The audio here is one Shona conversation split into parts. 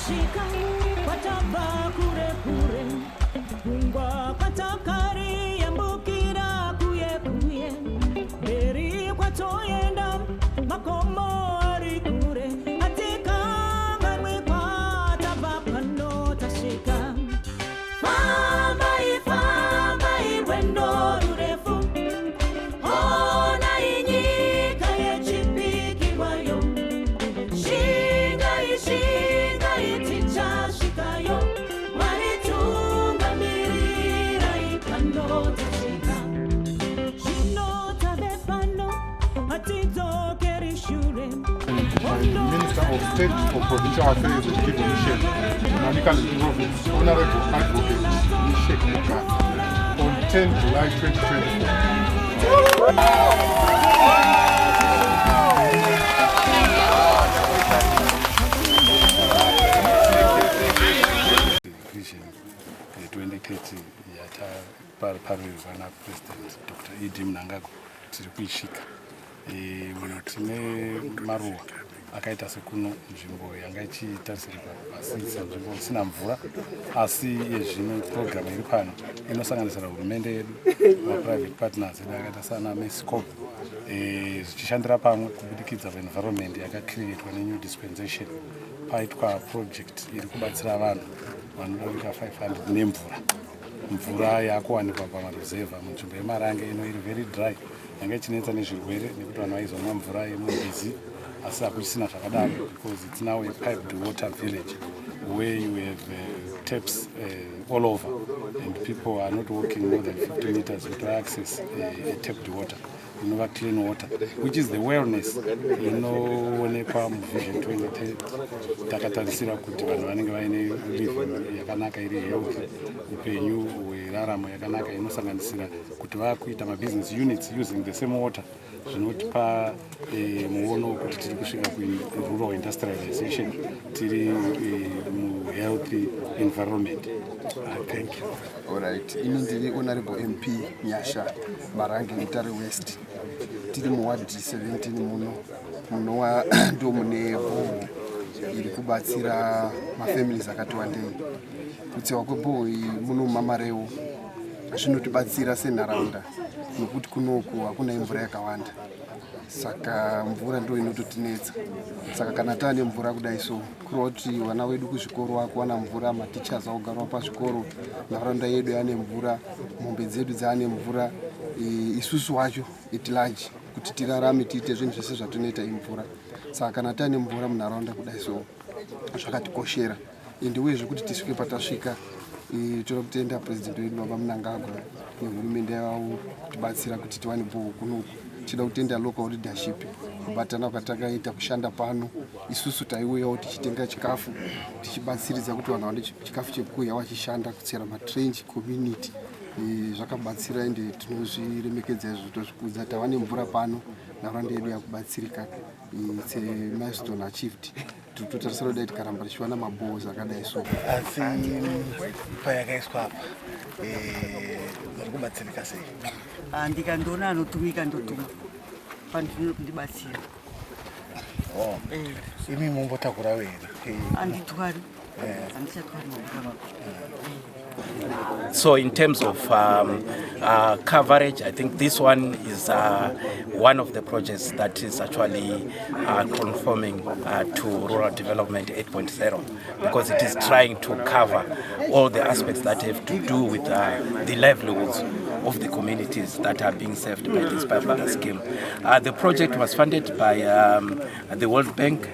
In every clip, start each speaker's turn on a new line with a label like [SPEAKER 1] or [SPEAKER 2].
[SPEAKER 1] tashika watava kure kure kungwa kwatakari yambukira kuye kuye beri kwatoyenda makomo ari kure atika ngamwe kwatava pano tashika famba irwendo rurefu ona inyika yechipikirwayo shinga itichashikayo maritungamirira ipano tashika zvinotabe pano hatidzokerishure
[SPEAKER 2] Minister of State for Provincial Affairs of Education, Manikan Province, Honorable Advocate Nishek Muka, on 10 July 2024.
[SPEAKER 3] Vision 2030 yataparirwa naPresident Dr. Idi Mnangagwa tiri kuishika. Tine maruwa akaita sekuno nzvimbo yanga ichitarisirwa pasisa nzvimbo isina mvura, asi yezvino program iri pano inosanganisira hurumende yedu private partners edu akaita sana MESCOP zvichishandira pamwe kubudikidza environment yakacreatwa neNew Dispensation paitwa project iri kubatsira vanhu vanodarika 500 nemvura. Mvura yakuwanikwa pamaruzevha munzvimbo yeMarange ino iri very dry, yanga ichinetsa nezvirwere nekuti vanhu vaizomwa mvura yemurwizi, asi hakuchisina zvakadaro because it's now a piped water village where you have taps all over and people are not walking more than 50 meters to access tapped water, clean water, which is the wellness inoonekwa muvision 2030. Takatarisira kuti vanhu vanenge vaine living yakanaka iri health, upenyu hweraramo yakanaka inosanganisira kuti vakuita mabusiness units using the same water, zvinotipa muono kuti tiri kusvika kurural industrialization tiri healthy environment. Thank you.
[SPEAKER 4] All right. Ini ndiri Honorable MP Nyasha Marange Mutare West. Tiri muward 17 muno ndo mune boho iri kubatsira mafamilies akati wandei. Kutsiwa kweboho muno mamareu zvinotibatsira senharaunda nekuti kunoku hakuna mvura yakawanda, saka mvura ndio inototinetsa. Saka kana taane mvura kudai so kureva kuti vana vedu kuzvikoro vakuwana mvura, matichers akugara pazvikoro, nharaunda yedu yane mvura, mombe dzedu dzane mvura, isusu wacho itilaji kuti tirarame tiite zvinhu zvese zvatonoita imvura. Saka kana taane mvura munharaunda kudai so zvakatikoshera, ende uyezve kuti tisvike patasvika toda kutenda President wedu Baba Mnangagwa nehurumende yavo kutibatsira kuti tiwane boho kunoku. Tinoda kutenda local leadership kubatana kwatakaita kushanda pano. Isusu taiuyawo tichitenga chikafu tichibatsiridza kuti vanhu vane chikafu chekuya vachishanda kutsera matrench community. Zvakabatsira ende tinozviremekedza izvo tozvikudza. Tawane mvura pano, nharaunda yedu yakubatsirika. It's a milestone achieved. Totarisira kudai tikaramba tichiwana maboho zvakadai so.
[SPEAKER 5] Asi payakaiswa apa vari kubatsirika sei?
[SPEAKER 6] Ndikandoona anotumika ndotuma pandinoda kundibatsira.
[SPEAKER 5] Imi mumbotakura here?
[SPEAKER 6] Handitwari, handichatwari mabura.
[SPEAKER 7] So in terms of coverage, I think this one is one of the projects that is actually conforming to Rural Development 8.0, because it is trying to cover all the aspects that have to do with the livelihoods of the communities that are being served by this pipeline scheme. The project was funded by the World Bank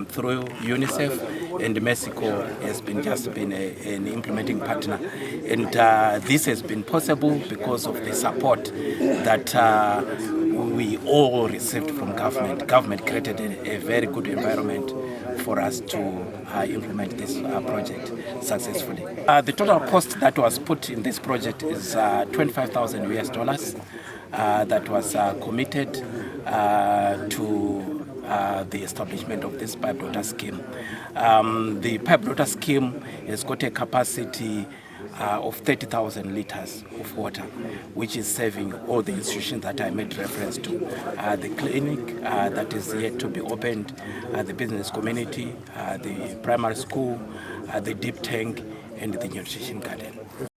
[SPEAKER 7] through UNICEF, and Mexico has been an implementing partner. And this has been possible because of the support that we all received from government. Government created a very good environment for us to implement this project successfully. The total cost that was put in this project is $25,000 that was committed to the establishment of this pipe water scheme. The pipe water scheme has got a capacity of 30,000 liters of water, which is serving all the institutions that I made reference to. The clinic that is yet to be opened, the business community, the primary school, the deep tank, and the nutrition garden.